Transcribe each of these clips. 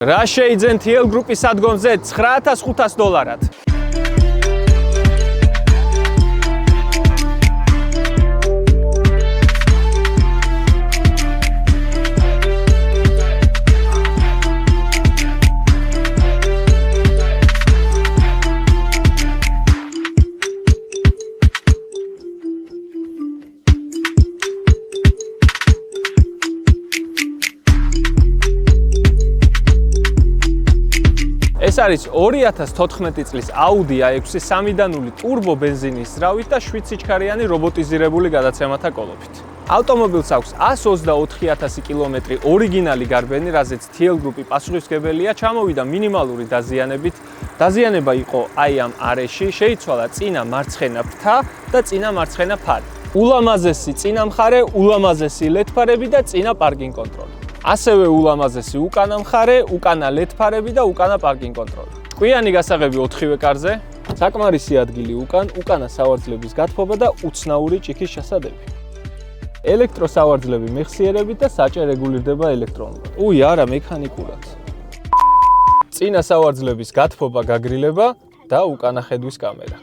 რა შეიძენ TL Group-ის ადგომზე $9500. ეს არის 2014 წლის Audi A6 3.0 ტურბო ბენზინის ძრავით და 7 სიჩქარიანი რობოტიზირებული გადაცემათა კოლოფით. ავტომობილს აქვს 124,000 კილომეტრი ორიგინალი გარბენი, რაზეც TL Group-ი პასუხისმგებელია, ჩამოვიდა მინიმალური დაზიანებით. დაზიანება იყო აი ამ არეში, შეიცვალა წინა მარცხენა ფრთა და წინა მარცხენა ფარი. ულამაზესი წინა მხარე, ულამაზესი LED ფარები და წინა პარკინგ კონტროლი. ასევე ულამაზესი უკანა მხარე, უკანა LED ფარები და უკანა პარკინგ კონტროლი. კვიანი გასაღები 4-ვე კარზე, საკმარისი ადგილი უკანა სავარძლების გათბობა და უცნაური ჭიქის ჩასადები. ელექტროსავარძლები მეხსიერებით და საჭე რეგულირდება ელექტრონულად. არა, მექანიკურად. წინა სავარძლების გათბობა, გაგრილება და უკანა ხედვის კამერა.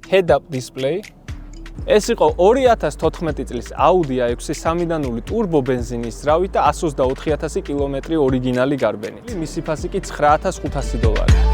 Head-up display. ეს იყო 2014 წლის Audi A6 3.0 ტურბო ბენზინის ძრავით და 124,000 კილომეტრი ორიგინალი გარბენით. მისი ფასი კი $9500.